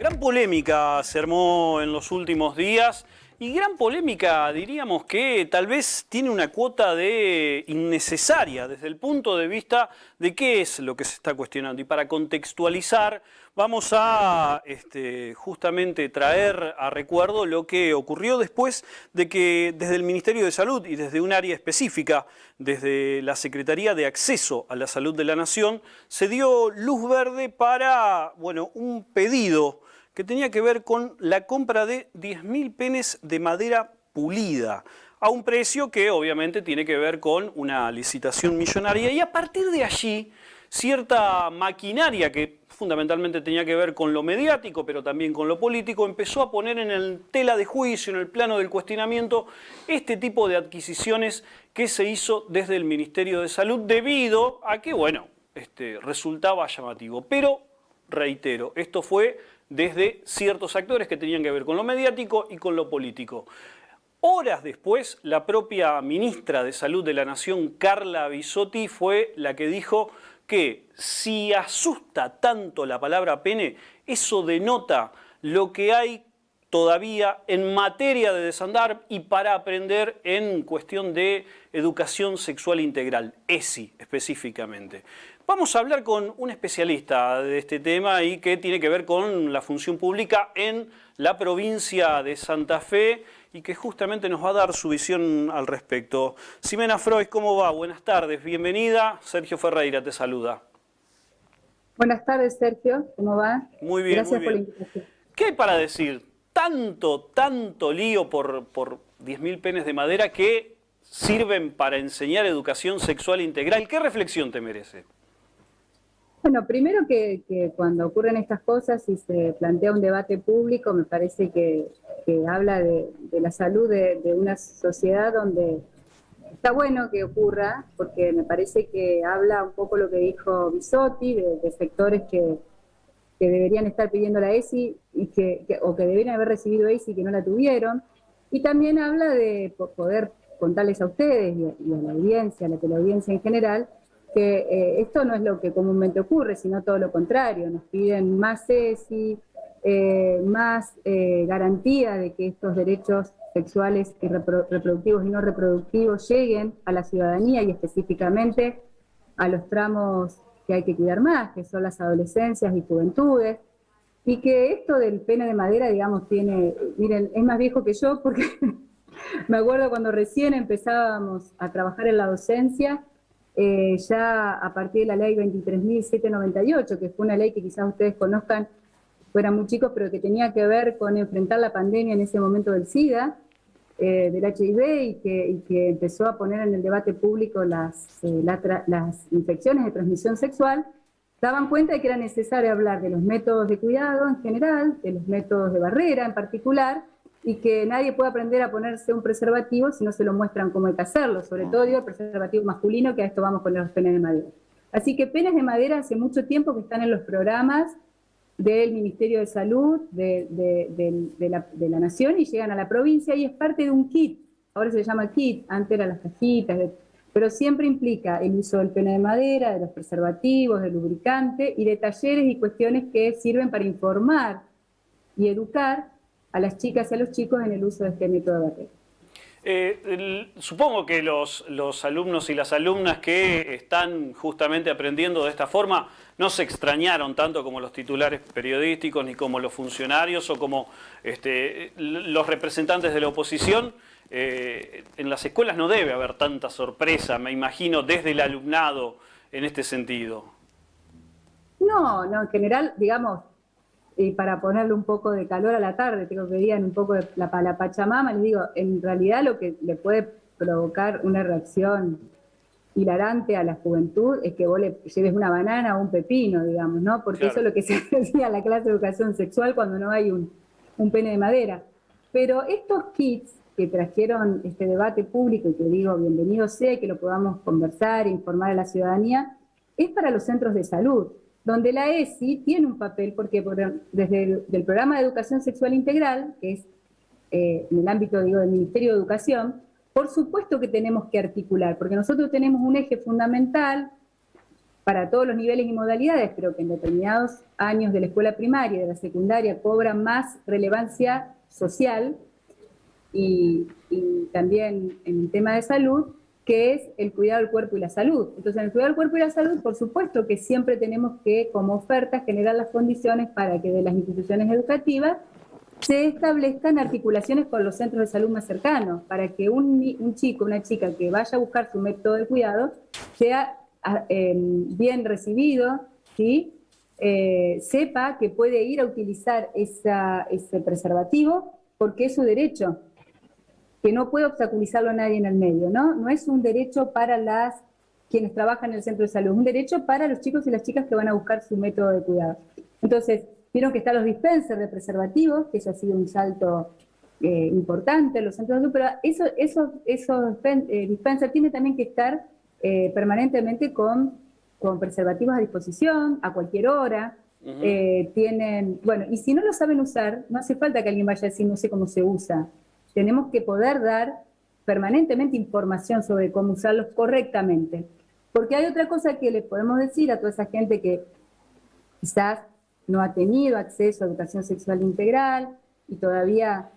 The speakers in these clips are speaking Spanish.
Gran polémica se armó en los últimos días y gran polémica diríamos que tal vez tiene una cuota de innecesaria desde el punto de vista de qué es lo que se está cuestionando. Y para contextualizar vamos a justamente traer a recuerdo lo que ocurrió después de que desde el Ministerio de Salud y desde un área específica, desde la Secretaría de Acceso a la Salud de la Nación, se dio luz verde para, un pedido que tenía que ver con la compra de 10.000 penes de madera pulida, a un precio que obviamente tiene que ver con una licitación millonaria, y a partir de allí cierta maquinaria que fundamentalmente tenía que ver con lo mediático, pero también con lo político, empezó a poner en el tela de juicio, en el plano del cuestionamiento, este tipo de adquisiciones que se hizo desde el Ministerio de Salud debido a que, resultaba llamativo. Pero, reitero, esto fue desde ciertos actores que tenían que ver con lo mediático y con lo político. Horas después, la propia ministra de Salud de la Nación, Carla Bisotti, fue la que dijo que si asusta tanto la palabra pene, eso denota lo que hay todavía en materia de desandar y para aprender en cuestión de educación sexual integral, ESI específicamente. Vamos a hablar con un especialista de este tema y que tiene que ver con la función pública en la provincia de Santa Fe y que justamente nos va a dar su visión al respecto. Ximena Freud, ¿cómo va? Buenas tardes, bienvenida. Sergio Ferreira te saluda. Buenas tardes, Sergio, ¿cómo va? Muy bien, Gracias muy por la bien. invitación. ¿Qué hay para decir? Tanto lío por 10.000 penes de madera que sirven para enseñar educación sexual integral. ¿Qué reflexión te merece? Bueno, primero que cuando ocurren estas cosas y se plantea un debate público, me parece que habla de la salud de una sociedad donde está bueno que ocurra, porque me parece que habla un poco lo que dijo Bisotti, de sectores que deberían estar pidiendo la ESI o que deberían haber recibido ESI y que no la tuvieron. Y también habla de poder contarles a ustedes y a la audiencia, a la teleaudiencia en general, que esto no es lo que comúnmente ocurre, sino todo lo contrario. Nos piden más ESI, más garantía de que estos derechos sexuales y reproductivos y no reproductivos lleguen a la ciudadanía y específicamente a los tramos que hay que cuidar más, que son las adolescencias y juventudes, y que esto del pene de madera, digamos, miren, es más viejo que yo porque me acuerdo cuando recién empezábamos a trabajar en la docencia, ya a partir de la ley 23.798, que fue una ley que quizás ustedes conozcan, fueran muy chicos, pero que tenía que ver con enfrentar la pandemia en ese momento del SIDA, del HIV, y que empezó a poner en el debate público las infecciones de transmisión sexual, daban cuenta de que era necesario hablar de los métodos de cuidado en general, de los métodos de barrera en particular, y que nadie puede aprender a ponerse un preservativo si no se lo muestran cómo hay que hacerlo, sobre todo digo el preservativo masculino, que a esto vamos con los penes de madera. Así que penes de madera hace mucho tiempo que están en los programas del Ministerio de Salud, de la Nación, y llegan a la provincia, y es parte de un kit. Ahora se llama kit, antes eran las cajitas, pero siempre implica el uso del pene de madera, de los preservativos, del lubricante y de talleres y cuestiones que sirven para informar y educar a las chicas y a los chicos en el uso de este método de barrera. Supongo que los alumnos y las alumnas que están justamente aprendiendo de esta forma no se extrañaron tanto como los titulares periodísticos, ni como los funcionarios o como los representantes de la oposición. En las escuelas no debe haber tanta sorpresa, me imagino, desde el alumnado en este sentido. No, en general, digamos, y para ponerle un poco de calor a la tarde, tengo que digan un poco de la Pachamama, les digo, en realidad lo que le puede provocar una reacción hilarante a la juventud es que vos le lleves una banana o un pepino, digamos, ¿no? Porque claro, eso es lo que se decía en la clase de educación sexual cuando no hay un pene de madera. Pero estos kits que trajeron este debate público, y que digo, bienvenido sea, que lo podamos conversar e informar a la ciudadanía, es para los centros de salud, donde la ESI tiene un papel, porque desde el programa de educación sexual integral, que es en el ámbito, digo, del Ministerio de Educación, por supuesto que tenemos que articular, porque nosotros tenemos un eje fundamental para todos los niveles y modalidades, pero que en determinados años de la escuela primaria y de la secundaria cobra más relevancia social y también en el tema de salud, que es el cuidado del cuerpo y la salud. Entonces, en el cuidado del cuerpo y la salud, por supuesto que siempre tenemos que, como oferta, generar las condiciones para que de las instituciones educativas se establezcan articulaciones con los centros de salud más cercanos, para que un chico, una chica que vaya a buscar su método de cuidado sea bien recibido, ¿sí? Sepa que puede ir a utilizar ese preservativo porque es su derecho, que no puede obstaculizarlo a nadie en el medio, ¿no? No es un derecho para quienes trabajan en el centro de salud, es un derecho para los chicos y las chicas que van a buscar su método de cuidado. Entonces, vieron que están los dispensers de preservativos, que eso ha sido un salto importante en los centros de salud, pero esos dispensers tienen también que estar permanentemente con preservativos a disposición, a cualquier hora. Bueno, y si no lo saben usar, no hace falta que alguien vaya a decir no sé cómo se usa. Tenemos que poder dar permanentemente información sobre cómo usarlos correctamente. Porque hay otra cosa que le podemos decir a toda esa gente que quizás no ha tenido acceso a educación sexual integral y todavía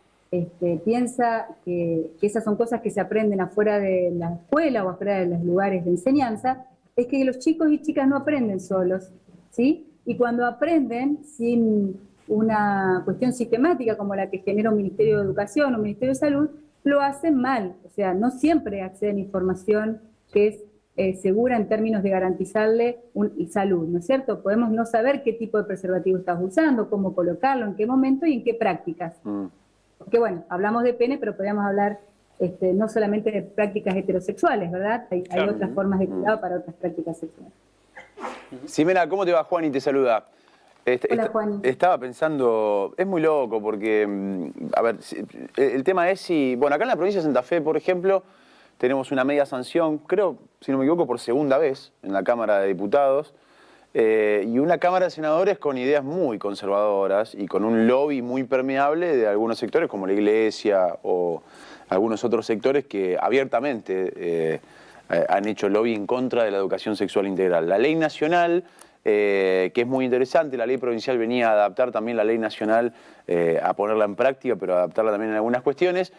piensa que esas son cosas que se aprenden afuera de la escuela o afuera de los lugares de enseñanza, es que los chicos y chicas no aprenden solos, ¿sí? Y cuando aprenden sin una cuestión sistemática como la que genera un Ministerio de Educación o un Ministerio de Salud, lo hacen mal. O sea, no siempre acceden a información que es segura en términos de garantizarle salud, ¿no es cierto? Podemos no saber qué tipo de preservativo estás usando, cómo colocarlo, en qué momento y en qué prácticas. Porque bueno, hablamos de pene, pero podríamos hablar no solamente de prácticas heterosexuales, ¿verdad? Hay otras formas de cuidado para otras prácticas sexuales. Ximena, ¿cómo te va? Juan y te saluda. Hola, Juan. Estaba pensando, es muy loco porque, a ver, el tema es si, bueno, acá en la provincia de Santa Fe, por ejemplo, tenemos una media sanción, creo, si no me equivoco, por segunda vez en la Cámara de Diputados, y una Cámara de Senadores con ideas muy conservadoras y con un lobby muy permeable de algunos sectores como la Iglesia o algunos otros sectores que abiertamente han hecho lobby en contra de la educación sexual integral. La ley nacional, que es muy interesante, la ley provincial venía a adaptar también la ley nacional, a ponerla en práctica, pero adaptarla también en algunas cuestiones.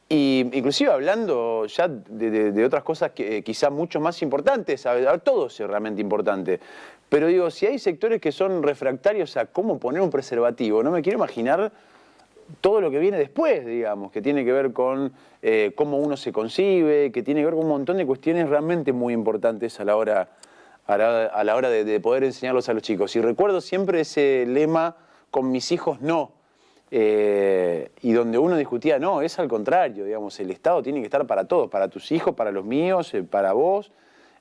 Y inclusive hablando ya de otras cosas que quizás mucho más importantes, a ver, todo es realmente importante, pero digo, si hay sectores que son refractarios a cómo poner un preservativo, no me quiero imaginar todo lo que viene después, digamos, que tiene que ver con cómo uno se concibe, que tiene que ver con un montón de cuestiones realmente muy importantes a la hora de poder enseñarlos a los chicos. Y recuerdo siempre ese lema, con mis hijos no. Y donde uno discutía, no, es al contrario, digamos, el Estado tiene que estar para todos, para tus hijos, para los míos, para vos,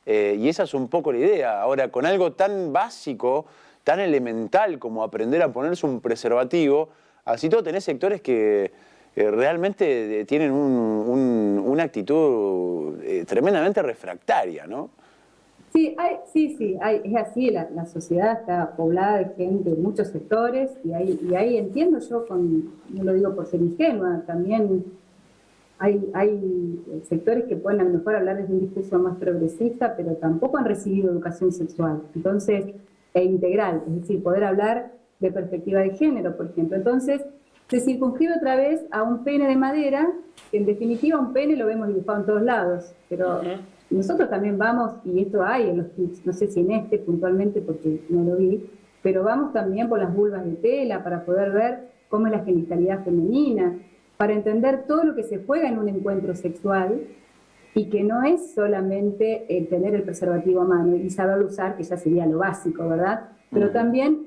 y esa es un poco la idea. Ahora, con algo tan básico, tan elemental como aprender a ponerse un preservativo, así todo tenés sectores que realmente tienen una actitud tremendamente refractaria, ¿no? Sí, es así, la sociedad está poblada de gente de muchos sectores y ahí entiendo yo, no lo digo por ser ingenua, también hay sectores que pueden a lo mejor hablar desde un discurso más progresista, pero tampoco han recibido educación sexual, entonces, e integral, es decir, poder hablar de perspectiva de género, por ejemplo. Entonces, se circunscribe otra vez a un pene de madera, que en definitiva un pene lo vemos dibujado en todos lados, pero... Nosotros también vamos, y esto hay en los kits, no sé si en puntualmente porque no lo vi, pero vamos también por las vulvas de tela para poder ver cómo es la genitalidad femenina, para entender todo lo que se juega en un encuentro sexual y que no es solamente el tener el preservativo a mano y saberlo usar, que ya sería lo básico, ¿verdad? Pero también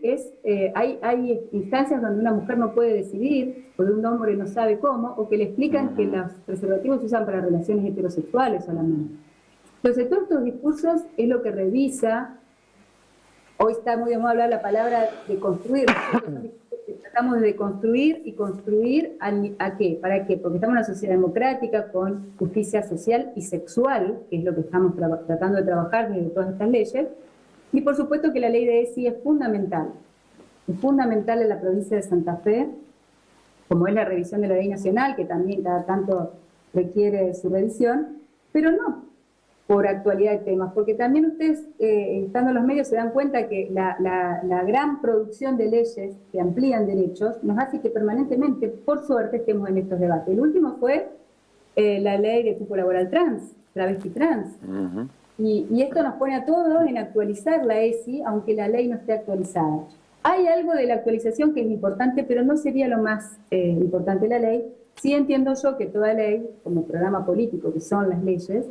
hay instancias donde una mujer no puede decidir, o un hombre no sabe cómo, o que le explican que los preservativos se usan para relaciones heterosexuales solamente. Entonces, todos estos discursos es lo que revisa. Hoy está muy de moda hablar la palabra de construir. Tratamos de construir y construir ¿a qué? ¿Para qué? Porque estamos en una sociedad democrática con justicia social y sexual, que es lo que estamos tratando de trabajar desde todas estas leyes. Y por supuesto que la ley de ESI es fundamental. Es fundamental en la provincia de Santa Fe, como es la revisión de la ley nacional, que también cada tanto requiere su revisión, pero no por actualidad de temas, porque también ustedes, estando en los medios, se dan cuenta que la gran producción de leyes que amplían derechos nos hace que permanentemente, por suerte, estemos en estos debates. El último fue la ley de cupo laboral trans, travesti trans. Y esto nos pone a todos en actualizar la ESI, aunque la ley no esté actualizada. Hay algo de la actualización que es importante, pero no sería lo más importante la ley. Sí entiendo yo que toda ley, como programa político, que son las leyes,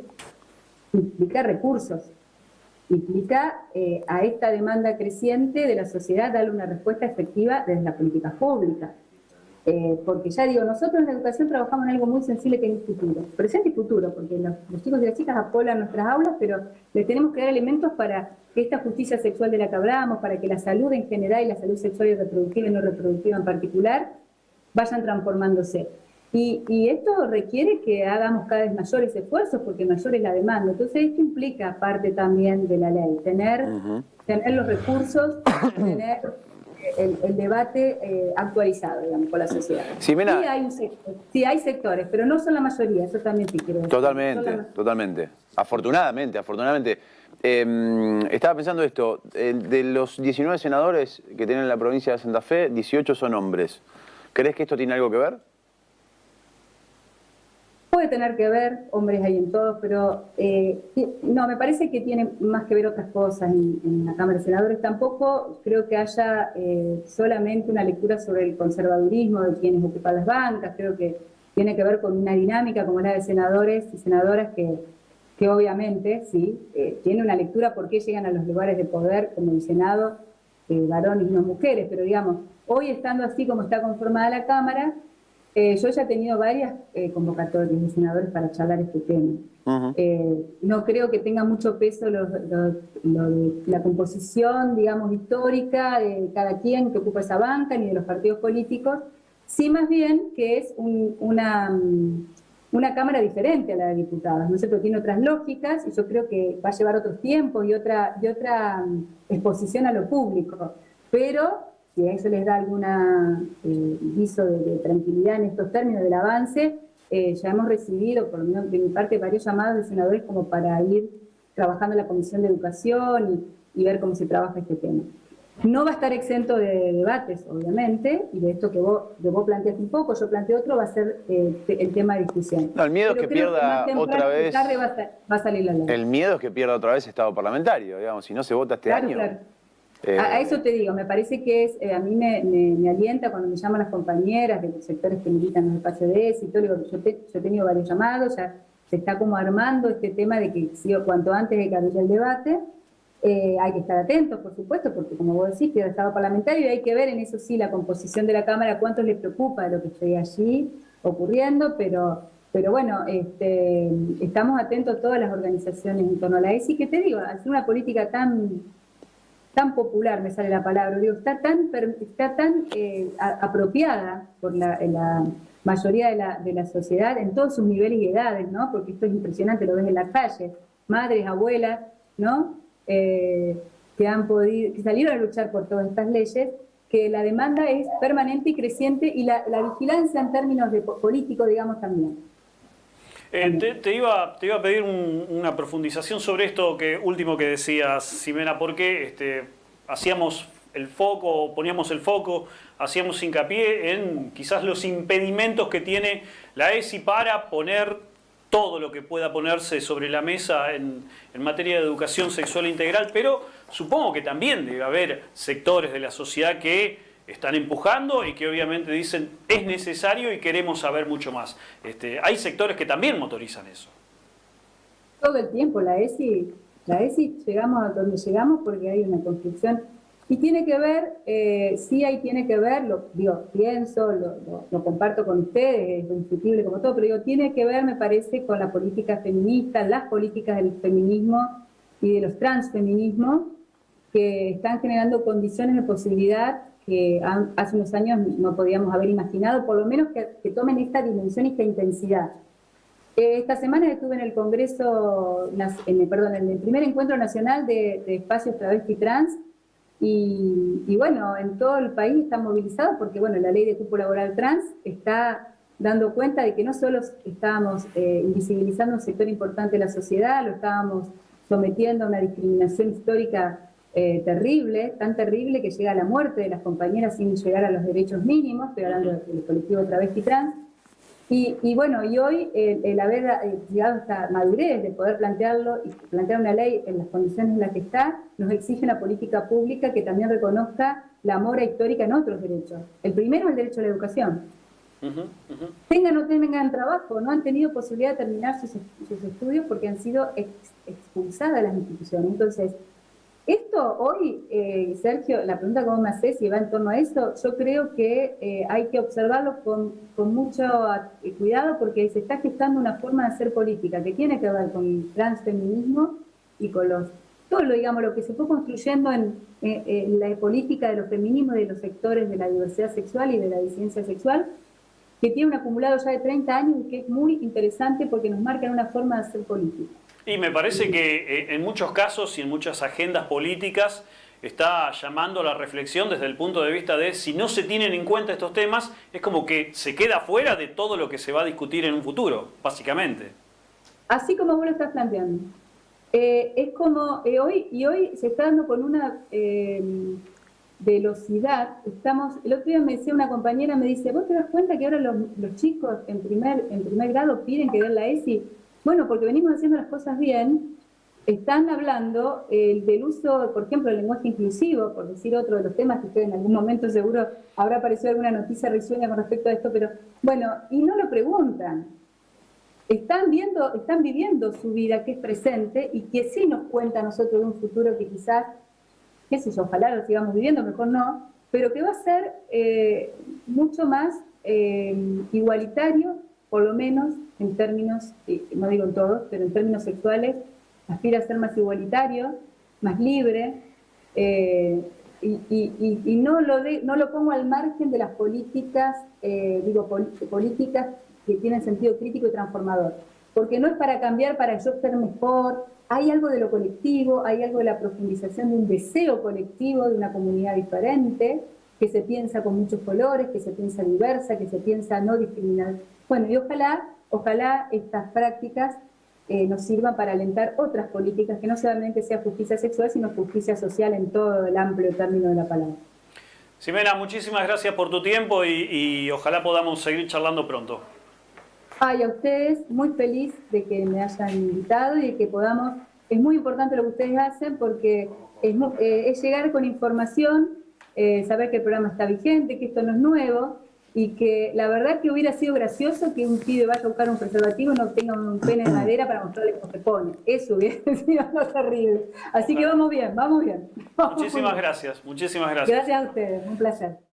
implica recursos, implica a esta demanda creciente de la sociedad darle una respuesta efectiva desde la política pública. Porque ya digo, nosotros en la educación trabajamos en algo muy sensible que es el futuro, presente y futuro, porque los chicos y las chicas apoyan nuestras aulas, pero le tenemos que dar elementos para que esta justicia sexual de la que hablamos, para que la salud en general y la salud sexual y reproductiva y no reproductiva en particular, vayan transformándose. Y esto requiere que hagamos cada vez mayores esfuerzos, porque mayor es la demanda. Entonces esto implica parte también de la ley, tener los recursos, tener el debate actualizado, digamos, con la sociedad. Ximena, Sí hay sectores, pero no son la mayoría, eso también sí quiero decir. Totalmente. Afortunadamente. Estaba pensando esto, de los 19 senadores que tienen la provincia de Santa Fe, 18 son hombres. ¿Crees que esto tiene algo que ver? Puede tener que ver, hombres hay en todos, pero no, me parece que tiene más que ver otras cosas en la Cámara de Senadores. Tampoco creo que haya solamente una lectura sobre el conservadurismo de quienes ocupan las bancas. Creo que tiene que ver con una dinámica como la de senadores y senadoras que obviamente, sí, tiene una lectura por qué llegan a los lugares de poder, como el Senado, varones y no mujeres. Pero digamos, hoy estando así como está conformada la Cámara, yo ya he tenido varias convocatorias de senadores para charlar este tema. No creo que tenga mucho peso lo de la composición, digamos, histórica de cada quien que ocupa esa banca, ni de los partidos políticos, sí más bien que es una Cámara diferente a la de diputados, ¿no es cierto? Tiene otras lógicas y yo creo que va a llevar otros tiempos y otra exposición a lo público, pero si a eso les da alguna viso de tranquilidad en estos términos del avance, ya hemos recibido, por lo menos de mi parte, varios llamados de senadores como para ir trabajando en la Comisión de Educación y ver cómo se trabaja este tema. No va a estar exento de debates, obviamente, y de esto que vos planteaste un poco, yo planteé otro, va a ser el tema de discusión. No, el miedo es que pierda otra vez. Va a salir la ley. El miedo es que pierda otra vez Estado parlamentario, digamos, si no se vota este año. Claro. A eso te digo, me parece que a mí me alienta cuando me llaman las compañeras de los sectores que militan en los espacios de ESI y todo, digo, yo he tenido varios llamados, ya se está como armando este tema de que cuanto antes de que abrir el debate, hay que estar atentos, por supuesto, porque como vos decís, queda Estado parlamentario y hay que ver en eso sí la composición de la Cámara, cuánto les preocupa lo que esté allí ocurriendo, pero bueno, estamos atentos todas las organizaciones en torno a la ESI, que te digo, hacer una política tan popular, me sale la palabra, digo, está tan apropiada por la mayoría de la sociedad en todos sus niveles y edades, ¿no? Porque esto es impresionante, lo ves en la calle, madres, abuelas, ¿no? Que salieron a luchar por todas estas leyes, que la demanda es permanente y creciente y la vigilancia en términos de político, digamos, también. Te iba a pedir una profundización sobre esto último que decías, Ximena, porque hacíamos poníamos el foco, hacíamos hincapié en quizás los impedimentos que tiene la ESI para poner todo lo que pueda ponerse sobre la mesa en materia de educación sexual integral, pero supongo que también debe haber sectores de la sociedad que están empujando y que obviamente dicen es necesario y queremos saber mucho más. Hay sectores que también motorizan eso. Todo el tiempo la ESI llegamos a donde llegamos porque hay una construcción y tiene que ver, sí ahí tiene que ver, pienso, lo comparto con ustedes, es indiscutible como todo, pero tiene que ver, me parece, con la política feminista, las políticas del feminismo y de los transfeminismos que están generando condiciones de posibilidad que hace unos años no podíamos haber imaginado, por lo menos que tomen esta dimensión y esta intensidad. Esta semana estuve en el Congreso, en el primer encuentro nacional de espacios travesti trans, y bueno, en todo el país está movilizado porque bueno, la ley de cupo laboral trans está dando cuenta de que no solo estábamos invisibilizando un sector importante de la sociedad, lo estábamos sometiendo a una discriminación histórica terrible, tan terrible que llega a la muerte de las compañeras sin llegar a los derechos mínimos, estoy hablando del colectivo travesti trans. Y bueno, y hoy el haber llegado a esta madurez de poder plantearlo y plantear una ley en las condiciones en las que está, nos exige una política pública que también reconozca la mora histórica en otros derechos. El primero es el derecho a la educación. Tengan o no tengan trabajo, no han tenido posibilidad de terminar sus estudios porque han sido expulsadas de las instituciones. Entonces, esto hoy, Sergio, la pregunta que vos me hacés y va en torno a eso, yo creo que hay que observarlo con mucho cuidado porque se está gestando una forma de hacer política que tiene que ver con el transfeminismo y con todo lo que se fue construyendo en la política de los feminismos y de los sectores de la diversidad sexual y de la disidencia sexual, que tiene un acumulado ya de 30 años y que es muy interesante porque nos marca una forma de hacer política. Y me parece que en muchos casos y en muchas agendas políticas está llamando a la reflexión desde el punto de vista de si no se tienen en cuenta estos temas, es como que se queda fuera de todo lo que se va a discutir en un futuro, básicamente. Así como vos lo estás planteando. Es como hoy se está dando con una velocidad. El otro día me decía una compañera, me dice, ¿vos te das cuenta que ahora los chicos en primer grado piden que den la ESI? Bueno, porque venimos haciendo las cosas bien, están hablando del uso, por ejemplo, del lenguaje inclusivo, por decir otro de los temas que usted en algún momento seguro habrá aparecido alguna noticia risueña con respecto a esto, pero bueno, y no lo preguntan. Están viviendo su vida que es presente y que sí nos cuenta a nosotros de un futuro que quizás, qué sé yo, ojalá lo sigamos viviendo, mejor no, pero que va a ser mucho más igualitario, por lo menos en términos, no digo en todos, pero en términos sexuales, aspira a ser más igualitario, más libre, y no lo pongo al margen de las políticas, políticas que tienen sentido crítico y transformador, porque no es para cambiar, para yo ser mejor, hay algo de lo colectivo, hay algo de la profundización de un deseo colectivo, de una comunidad diferente, que se piensa con muchos colores, que se piensa diversa, que se piensa no discriminar. Bueno, y ojalá estas prácticas nos sirvan para alentar otras políticas que no solamente sea justicia sexual, sino justicia social en todo el amplio término de la palabra. Ximena, muchísimas gracias por tu tiempo y ojalá podamos seguir charlando pronto. Ay, a ustedes, muy feliz de que me hayan invitado y de que podamos, es muy importante lo que ustedes hacen porque es llegar con información, saber que el programa está vigente, que esto no es nuevo, y que la verdad que hubiera sido gracioso que un pibe vaya a buscar un preservativo y no tenga un pene de madera para mostrarle cómo se pone. Eso hubiera sido algo terrible. Así que vamos bien, vamos bien. Muchísimas gracias, muchísimas gracias. Gracias a ustedes, un placer.